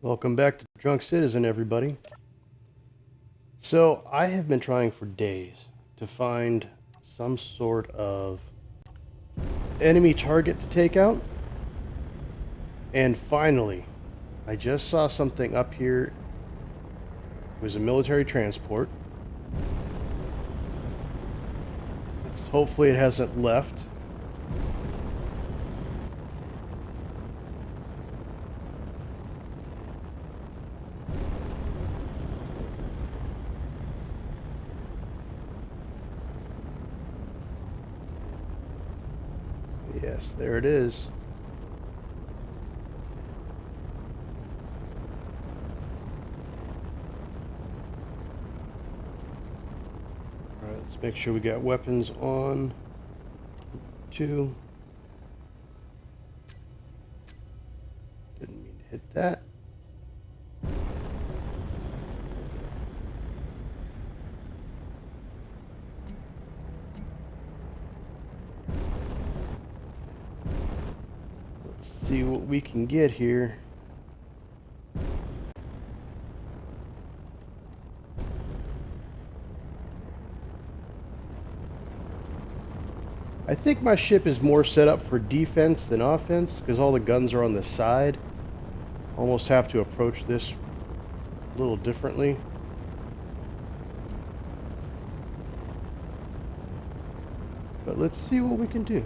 Welcome back to Drunk Citizen, everybody. So, I have been trying for days to find some sort of enemy target to take out. And finally, I just saw something up here. It was a military transport. Hopefully it hasn't left. Yes, there it is. Alright, let's make sure we got weapons on. 2. Didn't mean to hit that. Let's see what we can get here. I think my ship is more set up for defense than offense because all the guns are on the side. Almost have to approach this a little differently. But let's see what we can do.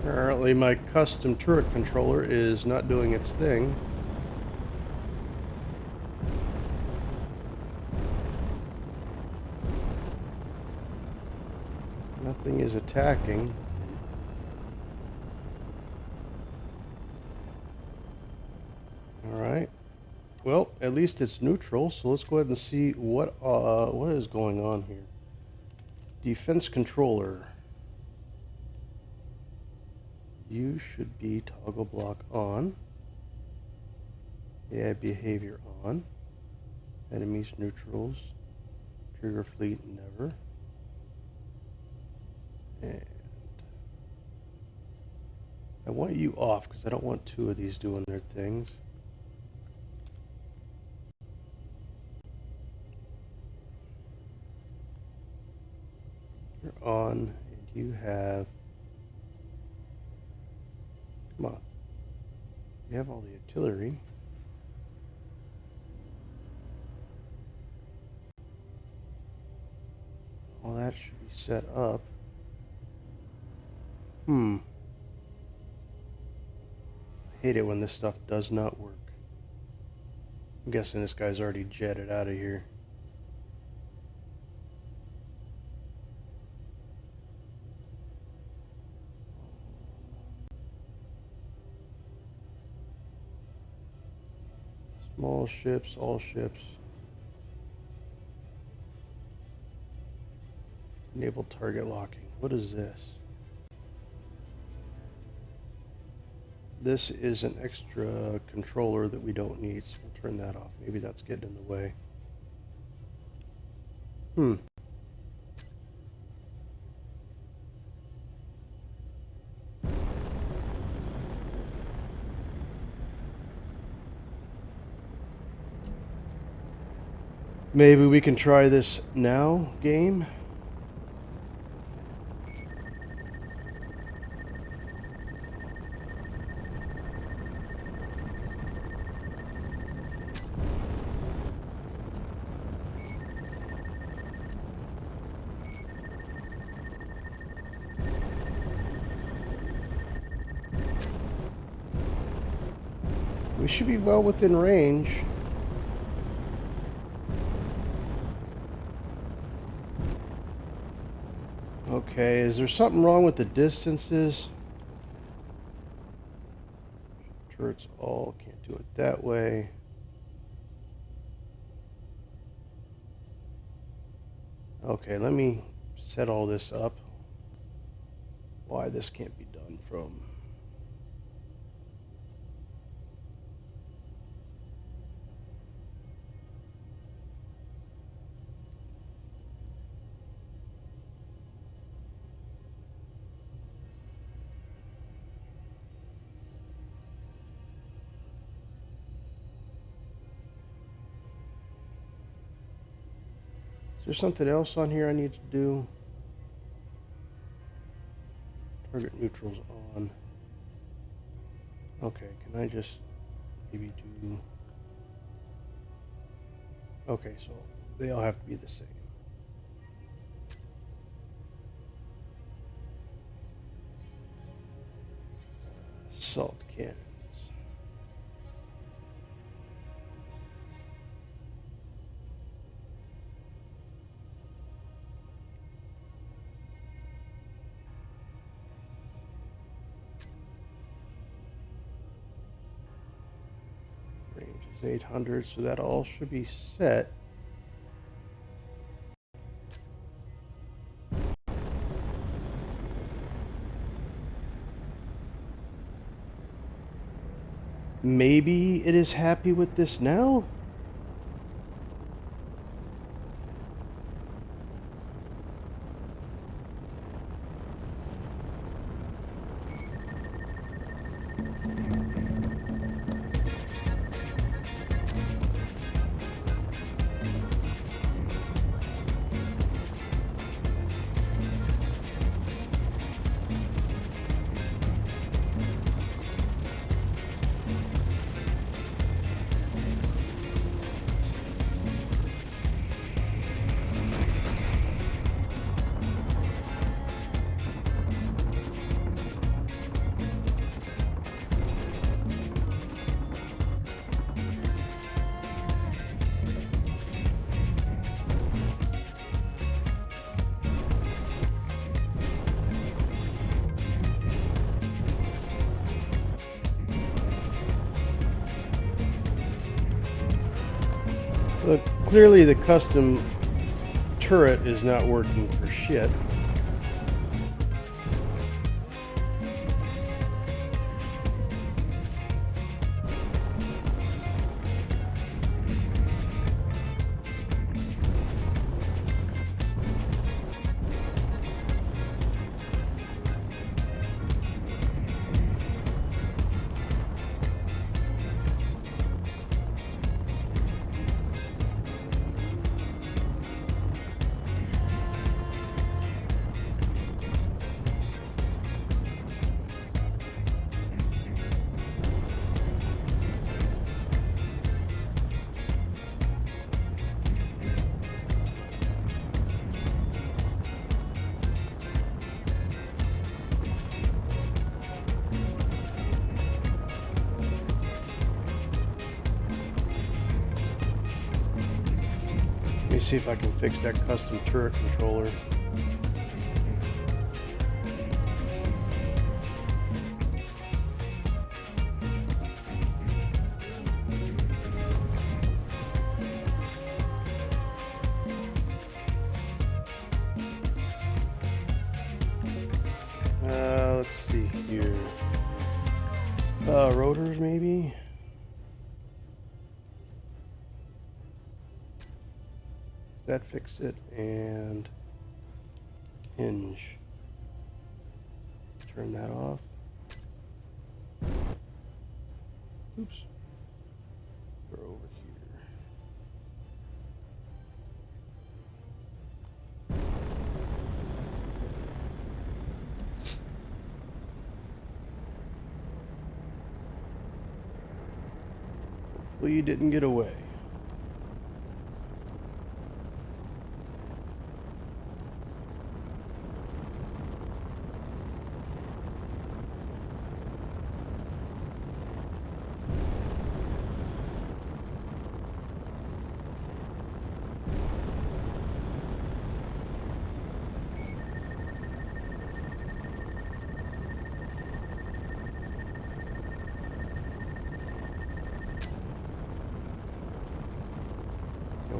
Apparently my custom turret controller is not doing its thing. Nothing is attacking. Alright. Well, at least it's neutral, so let's go ahead and see what is going on here. Defense controller. You should be toggle block on. AI behavior on. Enemies neutrals. Trigger fleet never. And I want you off because I don't want two of these doing their things. You're on, and you have... Come on. You have all the artillery. All that should be set up. I hate it when this stuff does not work. I'm guessing this guy's already jetted out of here. Small ships, all ships. Enable target locking. What is this? This is an extra controller that we don't need, so we'll turn that off. Maybe that's getting in the way. Maybe we can try this now game. We should be well within range. Okay, is there something wrong with the distances? Turrets all can't do it that way. Okay, let me set all this up. Why this can't be done from... Is there something else on here I need to do? Target neutrals on. Okay, can I just maybe do... Okay, so they all have to be the same. Assault cannons. Range is 800, so that all should be set. Maybe it is happy with this now? Look, clearly the custom turret is not working for shit. Let me see if I can fix that custom turret controller. Let's see here. Rotors maybe? Does that fix it? And hinge. Turn that off. Oops. We're over here. Hopefully you didn't get away.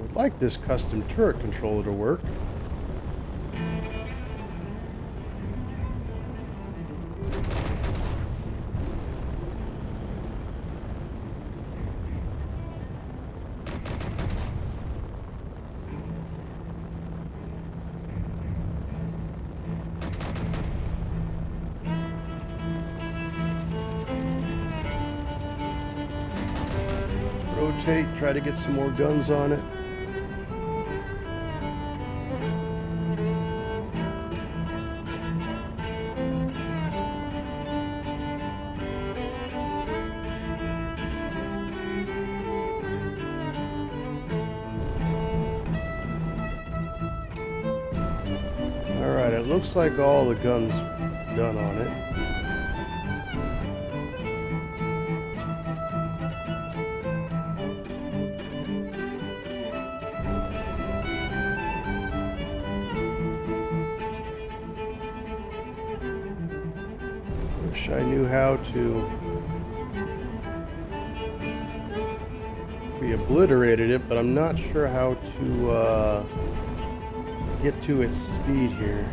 would like this custom turret controller to work. Rotate, try to get some more guns on it. Alright, it looks like all the guns done on it. Wish I knew how to. We obliterated it, but I'm not sure how to get to its speed here.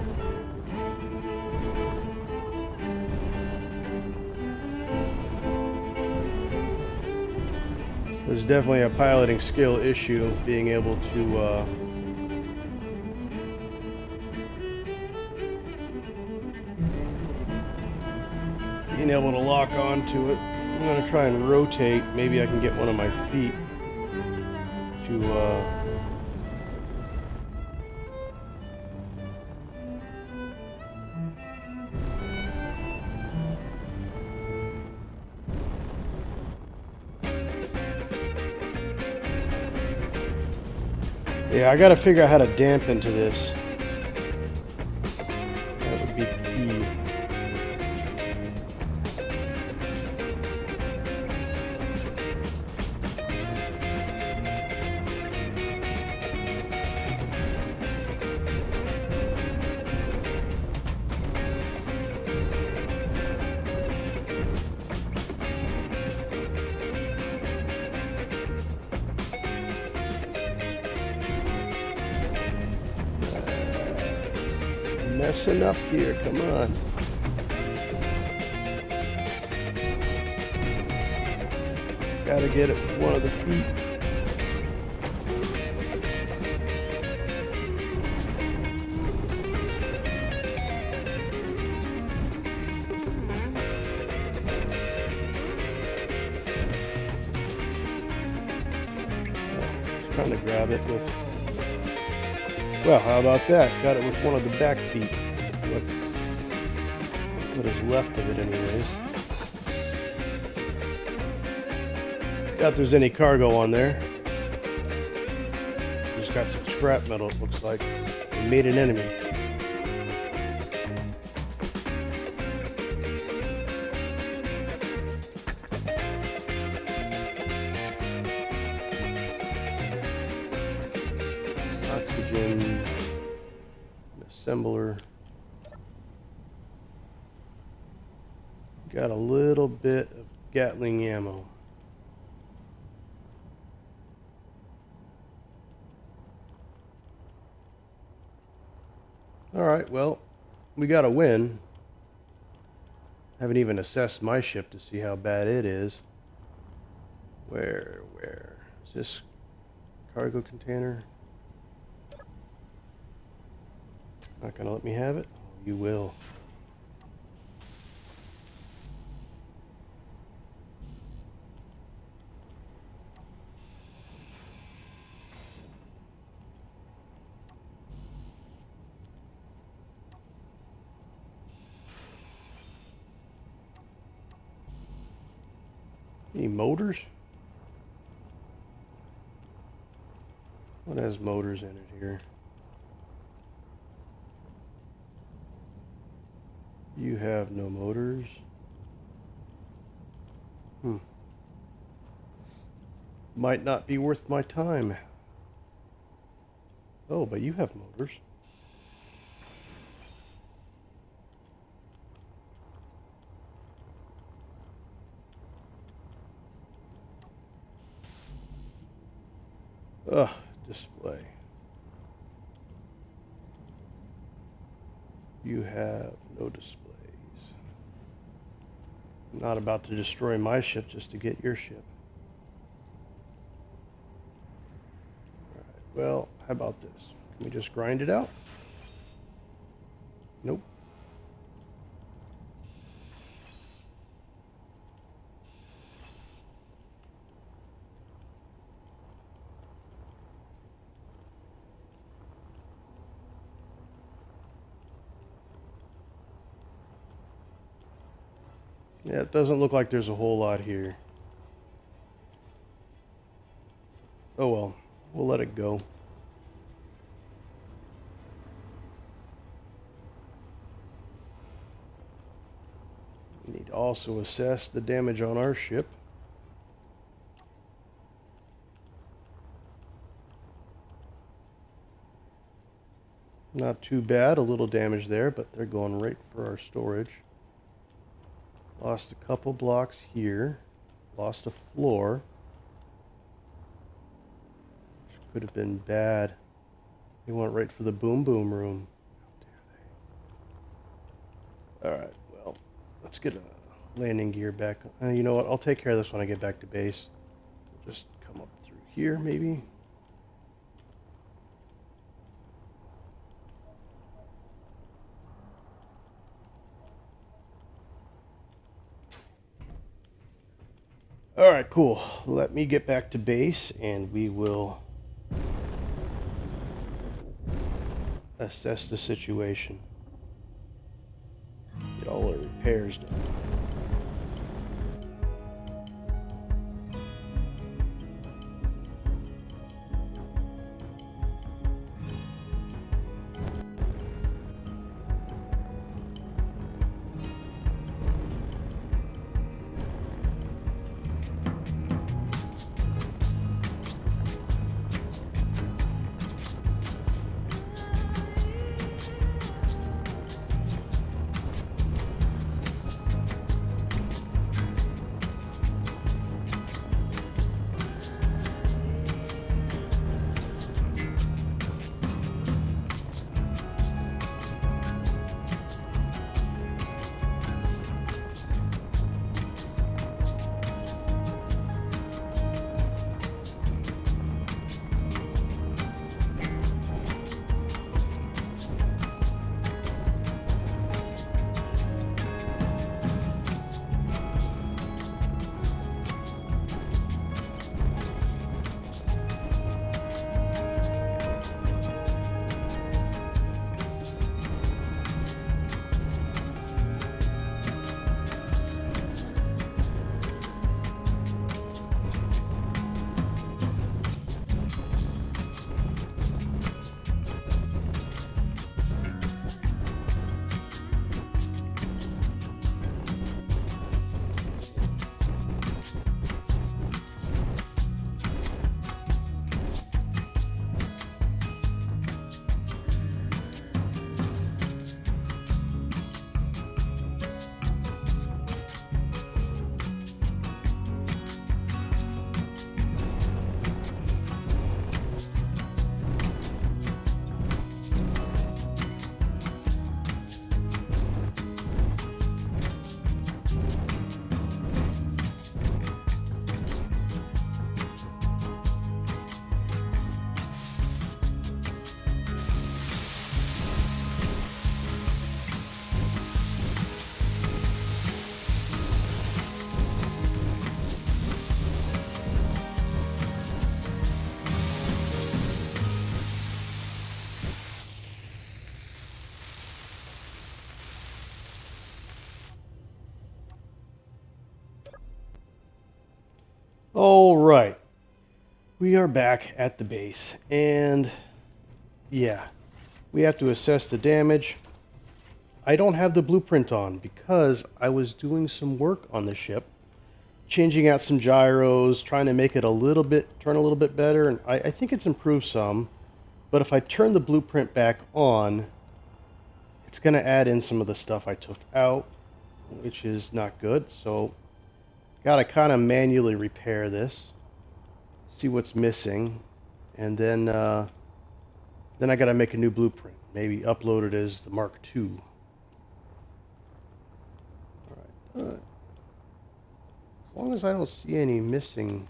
There's definitely a piloting skill issue, being able to lock onto it. I'm gonna try and rotate. Maybe I can get one of my feet to yeah, I gotta figure out how to dampen to this. That would be key. Messing up here, come on. Gotta get it with one of the feet. Trying to grab it with. Well, how about that? Got it with one of the back feet. What is left of it, anyways. Doubt there's any cargo on there. Just got some scrap metal, it looks like. We made an enemy. Oxygen. Assembler. Got a little bit of Gatling ammo. Alright, well, we got a win. Haven't even assessed my ship to see how bad it is. Where is this cargo container? Not gonna let me have it? Oh, you will. Any motors? What has motors in it here? You have no motors. Might not be worth my time. Oh, but you have motors. Ugh, display. You have no displays. I'm not about to destroy my ship just to get your ship. Alright, well, how about this? Can we just grind it out? Nope. Yeah, it doesn't look like there's a whole lot here. Oh well, we'll let it go. We need to also assess the damage on our ship. Not too bad, a little damage there, but they're going right for our storage. Lost a couple blocks here. Lost a floor. Which could have been bad. They went right for the boom boom room. How dare they? Alright, well, let's get a landing gear back. You know what, I'll take care of this when I get back to base. Just come up through here, maybe. Alright, cool. Let me get back to base and we will assess the situation. Get all the repairs done. All right, we are back at the base, and yeah, we have to assess the damage. I don't have the blueprint on because I was doing some work on the ship, changing out some gyros, trying to make it turn a little bit better, and I think it's improved some, but if I turn the blueprint back on, it's going to add in some of the stuff I took out, which is not good, so got to kind of manually repair this, see what's missing, and then I gotta make a new blueprint. Maybe upload it as the Mark II. All right. As long as I don't see any missing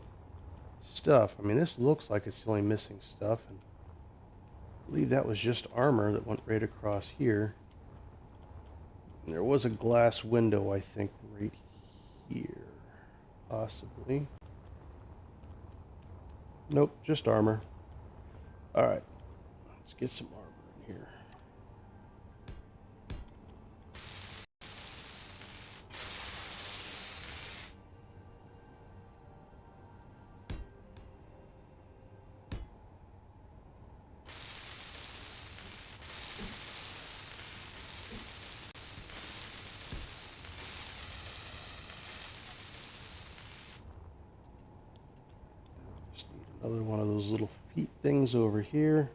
stuff. I mean, this looks like it's the only missing stuff, and I believe that was just armor that went right across here. And there was a glass window, I think, right here, possibly. Nope, just armor. All right, let's get some armor in here. Another one of those little feet things over here.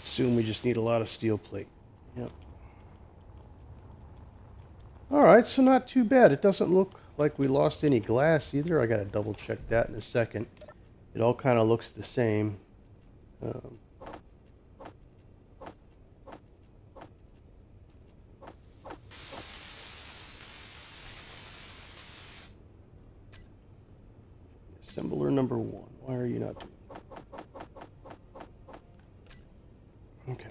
Assume we just need a lot of steel plate. Yep. Alright, so not too bad. It doesn't look like we lost any glass either. I gotta double check that in a second. It all kind of looks the same. Assembler number 1. Why are you not doing that? Okay.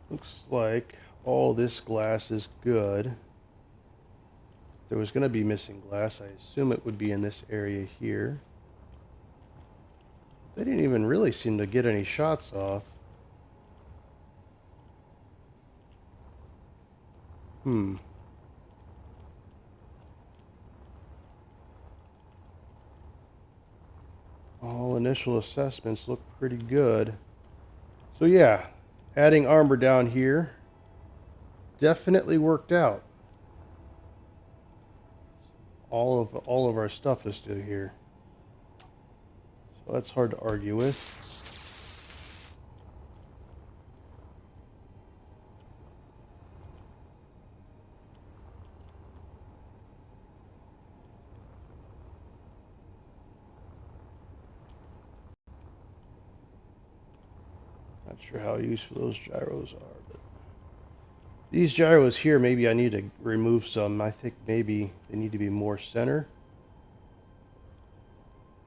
Looks like all this glass is good. If there was going to be missing glass, I assume it would be in this area here. They didn't even really seem to get any shots off. All initial assessments look pretty good. So yeah, adding armor down here definitely worked out. All of our stuff is still here. So that's hard to argue with. Not sure how useful those gyros are, but these gyros here, maybe I need to remove some. I think maybe they need to be more center.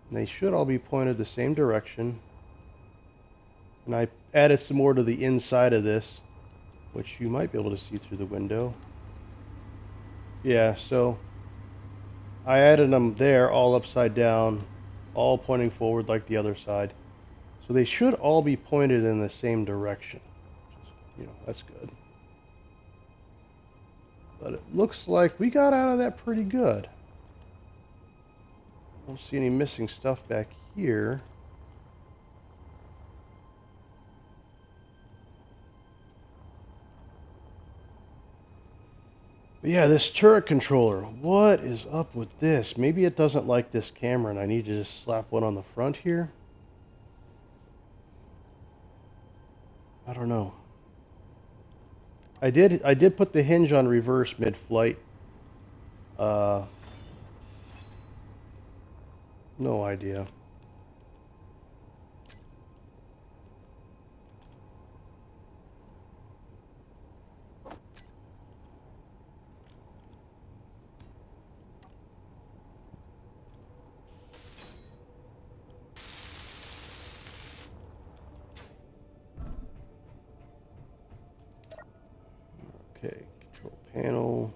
And they should all be pointed the same direction. And I added some more to the inside of this, which you might be able to see through the window. Yeah, so I added them there, all upside down, all pointing forward like the other side. So they should all be pointed in the same direction. That's good. But it looks like we got out of that pretty good. I don't see any missing stuff back here. But yeah, this turret controller, what is up with this? Maybe it doesn't like this camera and I need to just slap one on the front here? I don't know. I did put the hinge on reverse mid-flight. No idea. Okay, control panel.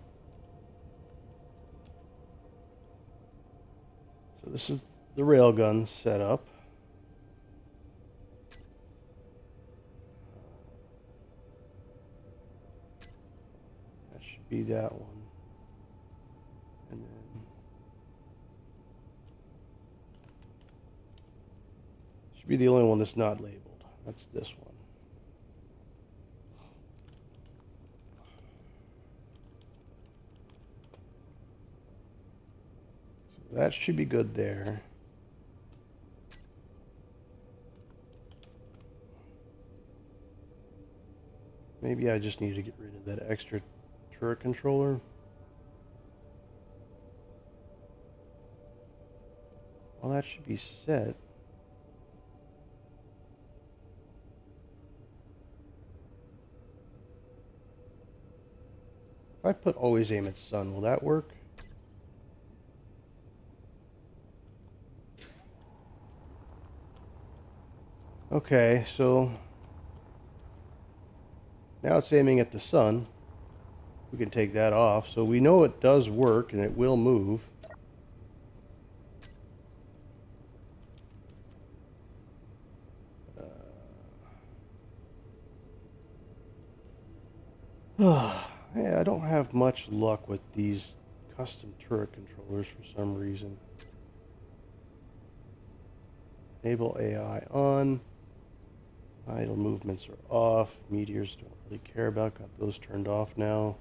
So this is the railgun setup. That should be that one. And then should be the only one that's not labeled. That's this one. So that should be good there. Maybe I just need to get rid of that extra turret controller. Well, that should be set. If I put always aim at sun, will that work? Okay, so now it's aiming at the sun. We can take that off. So we know it does work and it will move. Yeah, I don't have much luck with these custom turret controllers for some reason. Enable AI on. Idle movements are off. Meteors don't really care about. Got those turned off now.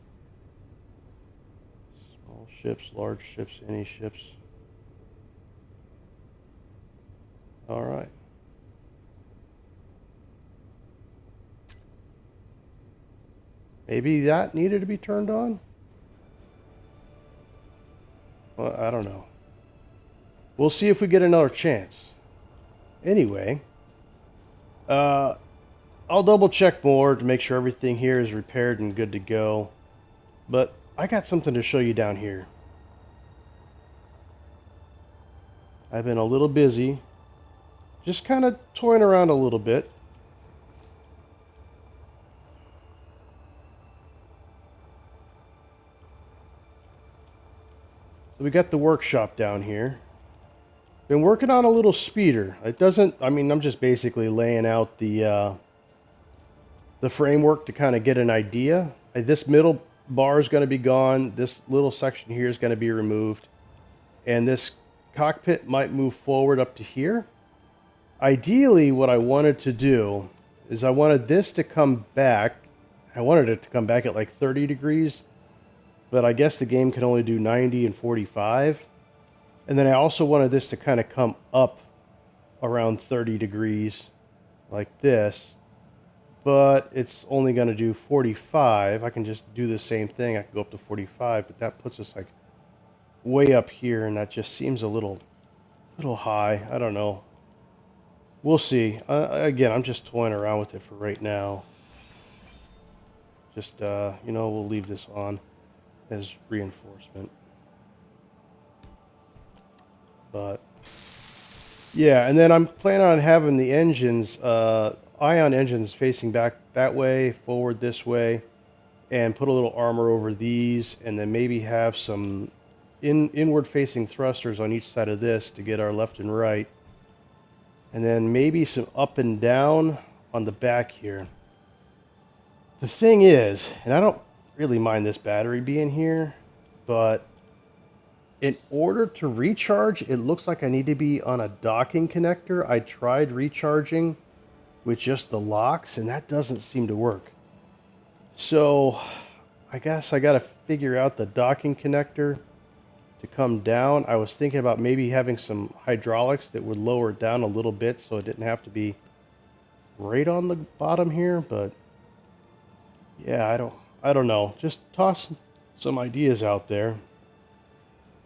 Small ships, large ships, any ships. All right. Maybe that needed to be turned on? Well, I don't know. We'll see if we get another chance. Anyway, I'll double check more to make sure everything here is repaired and good to go. But I got something to show you down here. I've been a little busy, just kind of toying around a little bit. So we got the workshop down here. Been working on a little speeder. It doesn't, I mean, I'm just basically laying out the framework to kind of get an idea. This middle bar is going to be gone. This little section here is going to be removed. And this cockpit might move forward up to here. Ideally, what I wanted to do is I wanted this to come back. I wanted it to come back at like 30 degrees. But I guess the game can only do 90 and 45. And then I also wanted this to kind of come up around 30 degrees like this. But it's only going to do 45. I can just do the same thing. I can go up to 45, but that puts us like way up here, and that just seems a little high. I don't know. We'll see. Again, I'm just toying around with it for right now. Just, you know, we'll leave this on as reinforcement. But yeah, and then I'm planning on having the engines, ion engines facing back that way, forward this way, and put a little armor over these, and then maybe have some inward facing thrusters on each side of this to get our left and right, and then maybe some up and down on the back here. The thing is, and I don't really mind this battery being here, but in order to recharge, it looks like I need to be on a docking connector. I tried recharging with just the locks, and that doesn't seem to work. So I guess I got to figure out the docking connector to come down. I was thinking about maybe having some hydraulics that would lower it down a little bit so it didn't have to be right on the bottom here, but yeah, I don't know. Just toss some ideas out there.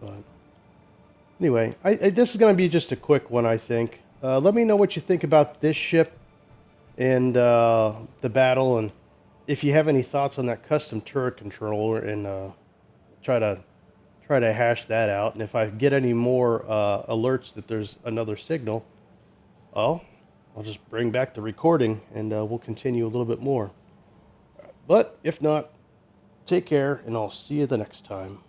But anyway, this is going to be just a quick one, I think. Let me know what you think about this ship and the battle, and if you have any thoughts on that custom turret controller, and try to hash that out. And if I get any more alerts that there's another signal, I'll just bring back the recording, and we'll continue a little bit more. But if not, take care, and I'll see you the next time.